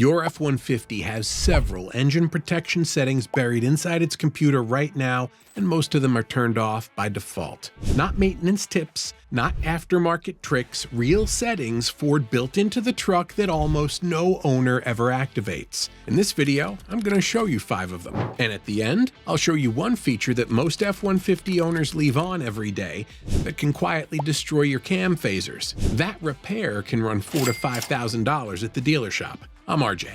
Your F-150 has several engine protection settings buried inside its computer right now, and most of them are turned off by default. Not maintenance tips, not aftermarket tricks, real settings Ford built into the truck that almost no owner ever activates. In this video, I'm going to show you 5 of them. And at the end, I'll show you one feature that most F-150 owners leave on every day that can quietly destroy your cam phasers. That repair can run $4,000 to $5,000 at the dealer shop. I'm RJ.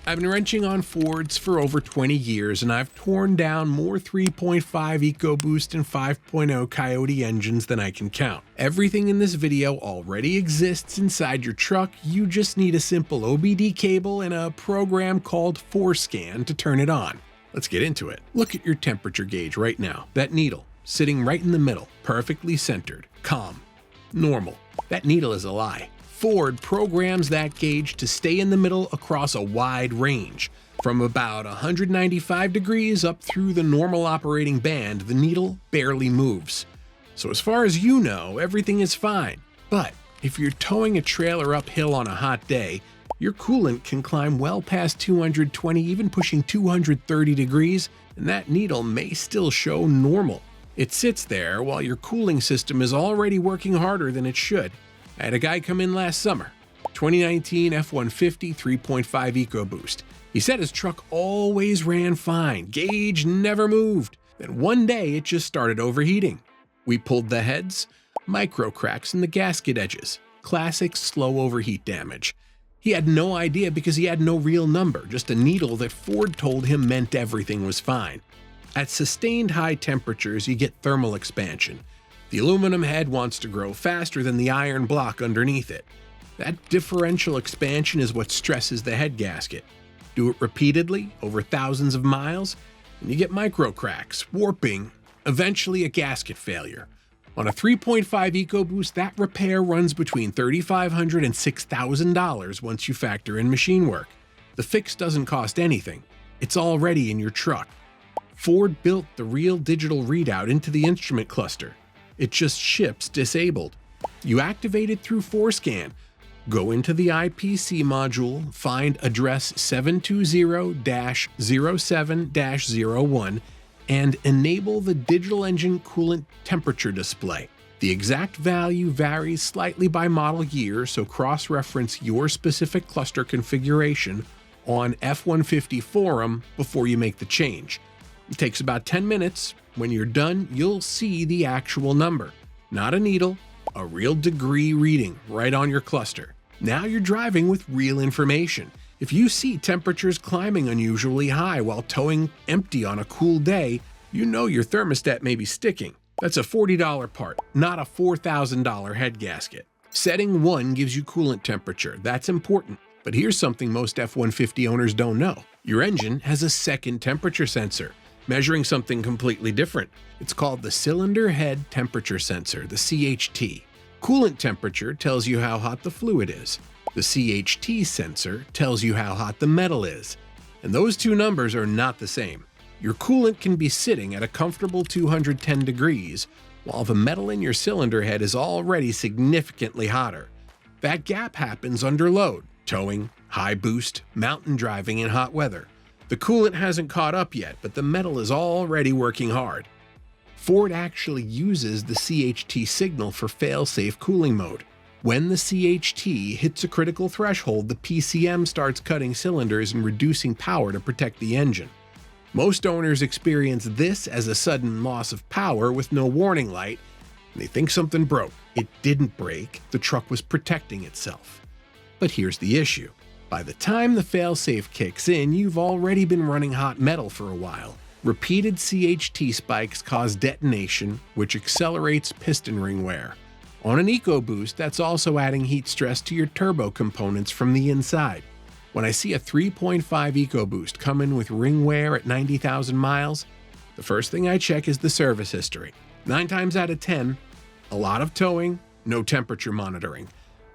I've been wrenching on Fords for over 20 years, and I've torn down more 3.5 EcoBoost and 5.0 Coyote engines than I can count. Everything in this video already exists inside your truck. You just need a simple OBD cable and a program called FORScan to turn it on. Let's get into it. Look at your temperature gauge right now. That needle, sitting right in the middle, perfectly centered, calm, normal. That needle is a lie. Ford programs that gauge to stay in the middle across a wide range. From about 195 degrees up through the normal operating band, the needle barely moves. So as far as you know, everything is fine. But if you're towing a trailer uphill on a hot day, your coolant can climb well past 220, even pushing 230 degrees, and that needle may still show normal. It sits there while your cooling system is already working harder than it should. I had a guy come in last summer, 2019 F-150 3.5 EcoBoost. He said his truck always ran fine, gauge never moved. Then one day it just started overheating. We pulled the heads, micro cracks in the gasket edges, classic slow overheat damage. He had no idea because he had no real number, just a needle that Ford told him meant everything was fine. At sustained high temperatures, you get thermal expansion. The aluminum head wants to grow faster than the iron block underneath it. That differential expansion is what stresses the head gasket. Do it repeatedly, over thousands of miles, and you get micro cracks, warping, eventually a gasket failure. On a 3.5 EcoBoost, that repair runs between $3,500 and $6,000 once you factor in machine work. The fix doesn't cost anything. It's already in your truck. Ford built the real digital readout into the instrument cluster. It just ships disabled. You activate it through FORScan. Go into the IPC module, find address 720-07-01, and enable the digital engine coolant temperature display. The exact value varies slightly by model year, so cross-reference your specific cluster configuration on F-150 forum before you make the change. It takes about 10 minutes. When you're done, you'll see the actual number. Not a needle, a real degree reading right on your cluster. Now you're driving with real information. If you see temperatures climbing unusually high while towing empty on a cool day, you know your thermostat may be sticking. That's a $40 part, not a $4,000 head gasket. Setting 1 gives you coolant temperature. That's important. But here's something most F-150 owners don't know. Your engine has a second temperature sensor, measuring something completely different. It's called the cylinder head temperature sensor, the CHT. Coolant temperature tells you how hot the fluid is. The CHT sensor tells you how hot the metal is. And those two numbers are not the same. Your coolant can be sitting at a comfortable 210 degrees, while the metal in your cylinder head is already significantly hotter. That gap happens under load, towing, high boost, mountain driving in hot weather. The coolant hasn't caught up yet, but the metal is already working hard. Ford actually uses the CHT signal for fail-safe cooling mode. When the CHT hits a critical threshold, the PCM starts cutting cylinders and reducing power to protect the engine. Most owners experience this as a sudden loss of power with no warning light, and they think something broke. It didn't break, the truck was protecting itself. But here's the issue. By the time the failsafe kicks in, you've already been running hot metal for a while. Repeated CHT spikes cause detonation, which accelerates piston ring wear. On an EcoBoost, that's also adding heat stress to your turbo components from the inside. When I see a 3.5 EcoBoost come in with ring wear at 90,000 miles, the first thing I check is the service history. 9 times out of 10, a lot of towing, no temperature monitoring.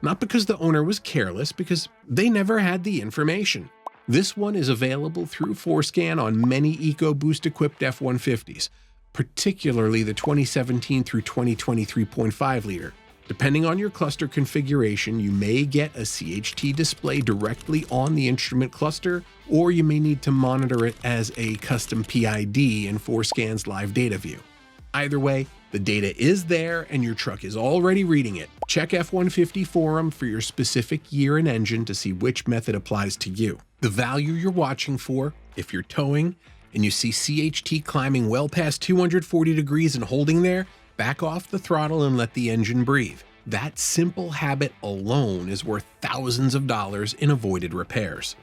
Not because the owner was careless, because they never had the information. This one is available through FORScan on many EcoBoost-equipped F-150s, particularly the 2017 through 2020 3.5 liter. Depending on your cluster configuration, you may get a CHT display directly on the instrument cluster, or you may need to monitor it as a custom PID in FORScan's live data view. Either way, the data is there and your truck is already reading it. Check F-150 Forum for your specific year and engine to see which method applies to you. The value you're watching for, if you're towing and you see CHT climbing well past 240 degrees and holding there, back off the throttle and let the engine breathe. That simple habit alone is worth thousands of dollars in avoided repairs.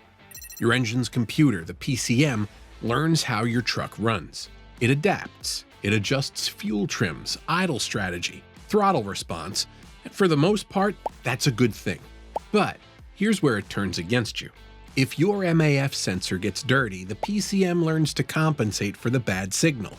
Your engine's computer, the PCM, learns how your truck runs. It adapts. It adjusts fuel trims, idle strategy, throttle response, and for the most part, that's a good thing. But here's where it turns against you. If your MAF sensor gets dirty, the PCM learns to compensate for the bad signal.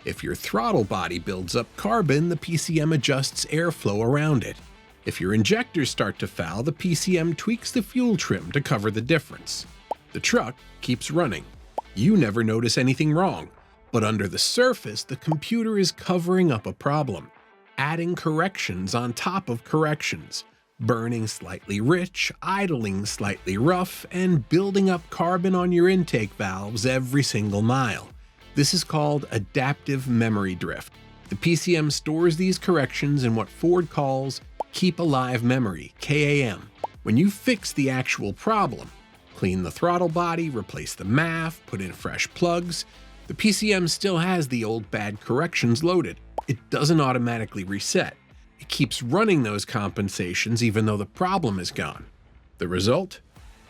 If your throttle body builds up carbon, the PCM adjusts airflow around it. If your injectors start to foul, the PCM tweaks the fuel trim to cover the difference. The truck keeps running. You never notice anything wrong. But under the surface, the computer is covering up a problem, adding corrections on top of corrections, burning slightly rich, idling slightly rough, and building up carbon on your intake valves every single mile. This is called adaptive memory drift. The PCM stores these corrections in what Ford calls keep alive memory, KAM. When you fix the actual problem, clean the throttle body, replace the MAF, put in fresh plugs, the PCM still has the old bad corrections loaded. It doesn't automatically reset. It keeps running those compensations even though the problem is gone. The result?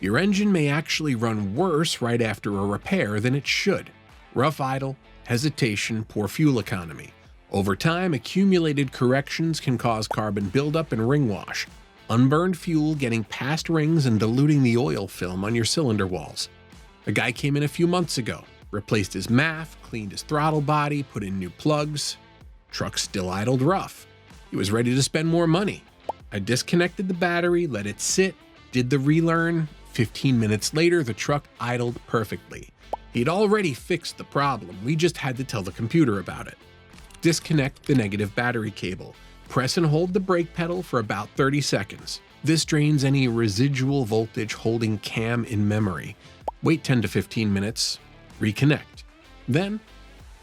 Your engine may actually run worse right after a repair than it should. Rough idle, hesitation, poor fuel economy. Over time, accumulated corrections can cause carbon buildup and ring wash, unburned fuel getting past rings and diluting the oil film on your cylinder walls. A guy came in a few months ago, replaced his MAF, cleaned his throttle body, put in new plugs. Truck still idled rough. He was ready to spend more money. I disconnected the battery, let it sit, did the relearn. 15 minutes later, the truck idled perfectly. He'd already fixed the problem, we just had to tell the computer about it. Disconnect the negative battery cable. Press and hold the brake pedal for about 30 seconds. This drains any residual voltage holding CAM in memory. Wait 10 to 15 minutes, reconnect. Then,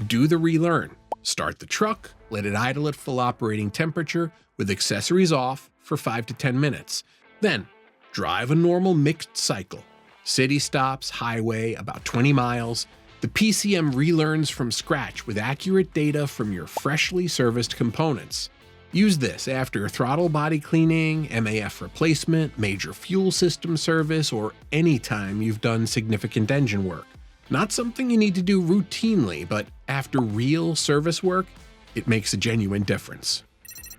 do the relearn. Start the truck, let it idle at full operating temperature with accessories off for 5 to 10 minutes. Then, drive a normal mixed cycle. City stops, highway, about 20 miles. The PCM relearns from scratch with accurate data from your freshly serviced components. Use this after throttle body cleaning, MAF replacement, major fuel system service, or any time you've done significant engine work. Not something you need to do routinely, but after real service work, it makes a genuine difference.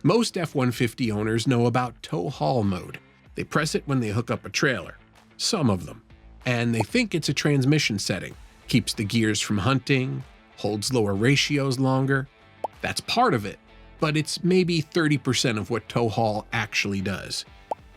Most F-150 owners know about tow haul mode. They press it when they hook up a trailer. Some of them. And they think it's a transmission setting. Keeps the gears from hunting, holds lower ratios longer. That's part of it, but it's maybe 30% of what tow haul actually does.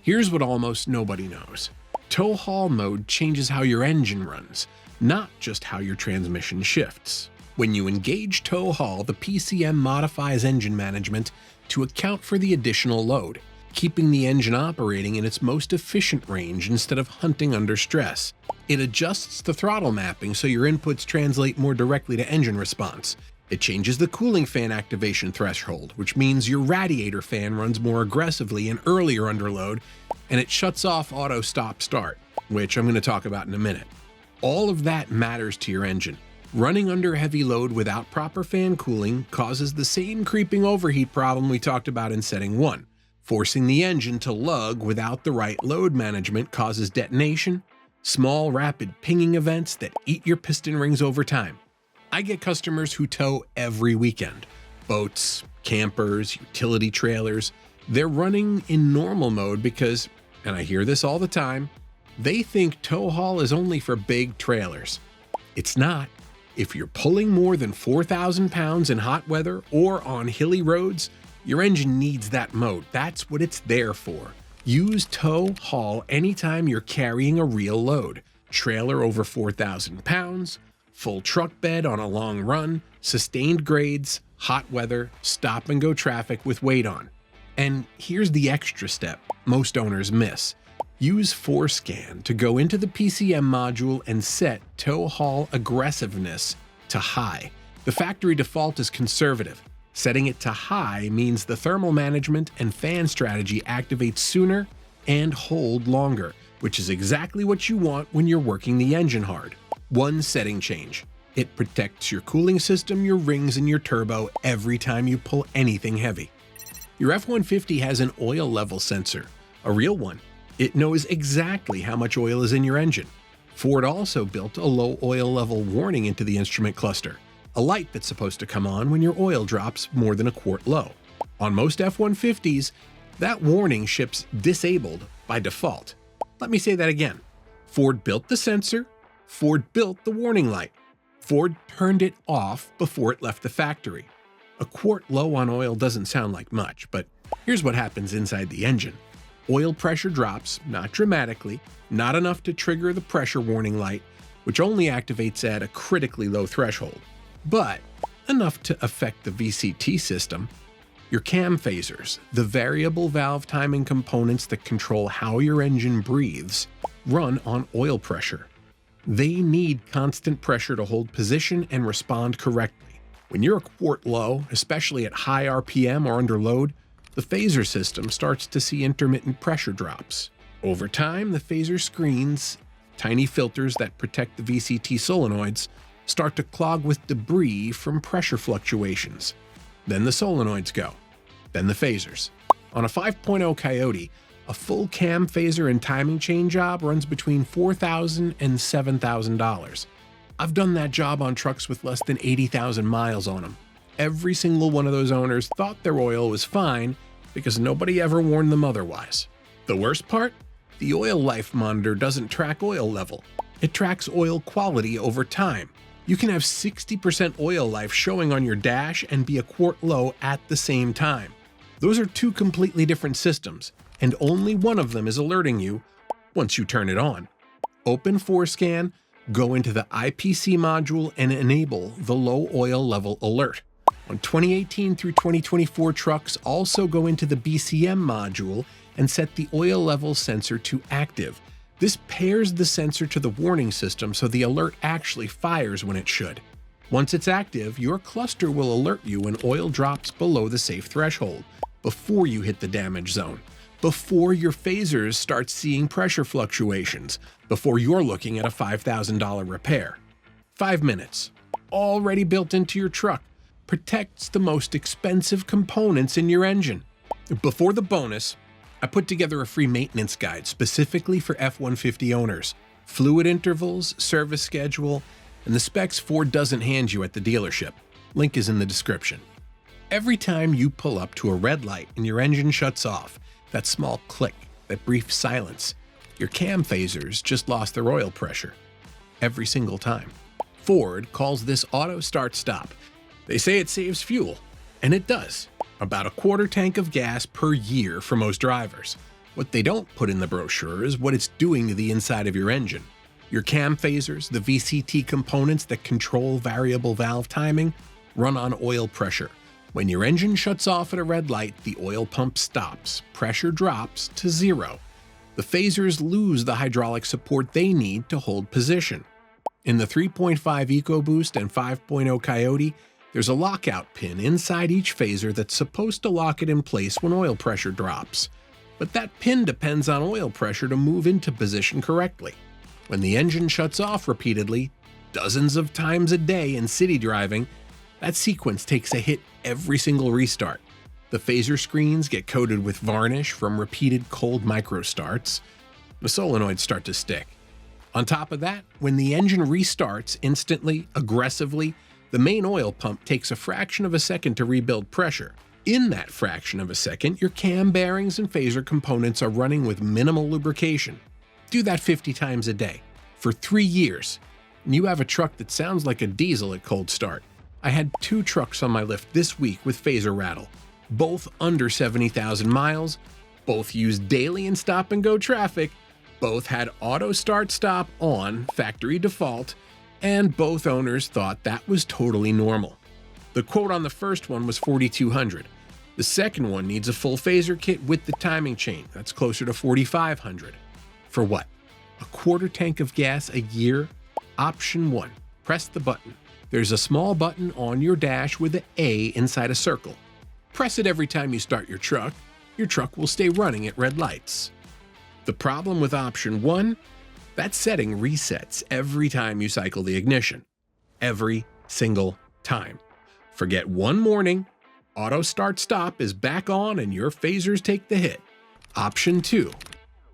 Here's what almost nobody knows. Tow haul mode changes how your engine runs, not just how your transmission shifts. When you engage tow haul, the PCM modifies engine management to account for the additional load, keeping the engine operating in its most efficient range instead of hunting under stress. It adjusts the throttle mapping so your inputs translate more directly to engine response. It changes the cooling fan activation threshold, which means your radiator fan runs more aggressively and earlier under load, and it shuts off auto stop-start, which I'm going to talk about in a minute. All of that matters to your engine. Running under heavy load without proper fan cooling causes the same creeping overheat problem we talked about in setting 1. Forcing the engine to lug without the right load management causes detonation, small rapid pinging events that eat your piston rings over time. I get customers who tow every weekend. Boats, campers, utility trailers. They're running in normal mode because, and I hear this all the time, they think tow haul is only for big trailers. It's not. If you're pulling more than 4,000 pounds in hot weather or on hilly roads, your engine needs that mode. That's what it's there for. Use tow haul anytime you're carrying a real load. Trailer over 4,000 pounds, full truck bed on a long run, sustained grades, hot weather, stop and go traffic with weight on. And here's the extra step most owners miss. Use FORScan to go into the PCM module and set tow haul aggressiveness to high. The factory default is conservative. Setting it to high means the thermal management and fan strategy activates sooner and hold longer, which is exactly what you want when you're working the engine hard. One setting change. It protects your cooling system, your rings, and your turbo every time you pull anything heavy. Your F-150 has an oil level sensor, a real one. It knows exactly how much oil is in your engine. Ford also built a low oil level warning into the instrument cluster, a light that's supposed to come on when your oil drops more than a quart low. On most F-150s, that warning ships disabled by default. Let me say that again. Ford built the sensor, Ford built the warning light. Ford turned it off before it left the factory. A quart low on oil doesn't sound like much, but here's what happens inside the engine. Oil pressure drops, not dramatically, not enough to trigger the pressure warning light, which only activates at a critically low threshold, but enough to affect the VCT system. Your cam phasers, the variable valve timing components that control how your engine breathes, run on oil pressure. They need constant pressure to hold position and respond correctly. When you're a quart low, especially at high RPM or under load, the phaser system starts to see intermittent pressure drops. Over time, the phaser screens, tiny filters that protect the VCT solenoids, start to clog with debris from pressure fluctuations. Then the solenoids go. Then the phasers. On a 5.0 Coyote, a full cam phaser and timing chain job runs between $4,000 and $7,000. I've done that job on trucks with less than 80,000 miles on them. Every single one of those owners thought their oil was fine because nobody ever warned them otherwise. The worst part? The oil life monitor doesn't track oil level. It tracks oil quality over time. You can have 60% oil life showing on your dash and be a quart low at the same time. Those are two completely different systems, and only one of them is alerting you once you turn it on. Open FORScan, go into the IPC module, and enable the low oil level alert. On 2018 through 2024 trucks, also go into the BCM module and set the oil level sensor to active. This pairs the sensor to the warning system so the alert actually fires when it should. Once it's active, your cluster will alert you when oil drops below the safe threshold, before you hit the damage zone, before your phasers start seeing pressure fluctuations, before you're looking at a $5,000 repair. 5 minutes, already built into your truck, protects the most expensive components in your engine. Before the bonus, I put together a free maintenance guide specifically for F-150 owners, fluid intervals, service schedule, and the specs Ford doesn't hand you at the dealership. Link is in the description. Every time you pull up to a red light and your engine shuts off, that small click, that brief silence, your cam phasers just lost their oil pressure. Every single time. Ford calls this auto start stop. They say it saves fuel, and it does. About a quarter tank of gas per year for most drivers. What they don't put in the brochure is what it's doing to the inside of your engine. Your cam phasers, the VCT components that control variable valve timing, run on oil pressure. When your engine shuts off at a red light, the oil pump stops, pressure drops to zero. The phasers lose the hydraulic support they need to hold position. In the 3.5 EcoBoost and 5.0 Coyote, there's a lockout pin inside each phaser that's supposed to lock it in place when oil pressure drops. But that pin depends on oil pressure to move into position correctly. When the engine shuts off repeatedly, dozens of times a day in city driving, that sequence takes a hit every single restart. The phaser screens get coated with varnish from repeated cold micro starts. The solenoids start to stick. On top of that, when the engine restarts instantly, aggressively, the main oil pump takes a fraction of a second to rebuild pressure. In that fraction of a second, your cam bearings and phaser components are running with minimal lubrication. Do that 50 times a day, for 3 years, and you have a truck that sounds like a diesel at cold start. I had 2 trucks on my lift this week with phaser rattle, both under 70,000 miles, both used daily in stop-and-go traffic, both had auto start-stop on, factory default, and both owners thought that was totally normal. The quote on the first one was $4,200. The second one needs a full phaser kit with the timing chain. That's closer to $4,500. For what? A quarter tank of gas a year? Option 1. Press the button. There's a small button on your dash with an A inside a circle. Press it every time you start your truck. Your truck will stay running at red lights. The problem with option 1? That setting resets every time you cycle the ignition. Every single time. Forget one morning, auto start-stop is back on and your phasers take the hit. Option 2.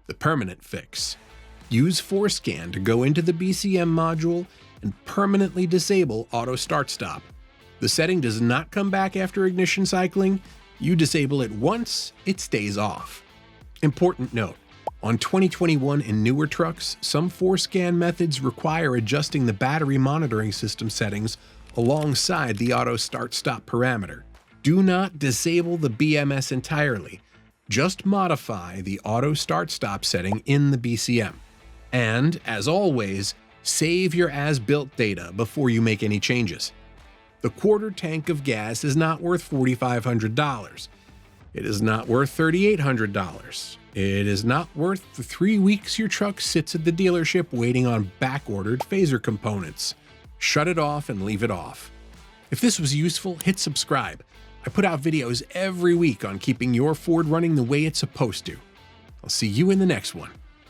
The permanent fix. Use FORScan to go into the BCM module and permanently disable auto start-stop. The setting does not come back after ignition cycling. You disable it once, it stays off. Important note, on 2021 and newer trucks, some FORScan methods require adjusting the battery monitoring system settings alongside the auto start-stop parameter. Do not disable the BMS entirely. Just modify the auto start-stop setting in the BCM. And, as always, save your as-built data before you make any changes. The quarter tank of gas is not worth $4,500. It is not worth $3,800. It is not worth the 3 weeks your truck sits at the dealership waiting on back-ordered phaser components. Shut it off and leave it off. If this was useful, hit subscribe. I put out videos every week on keeping your Ford running the way it's supposed to. I'll see you in the next one.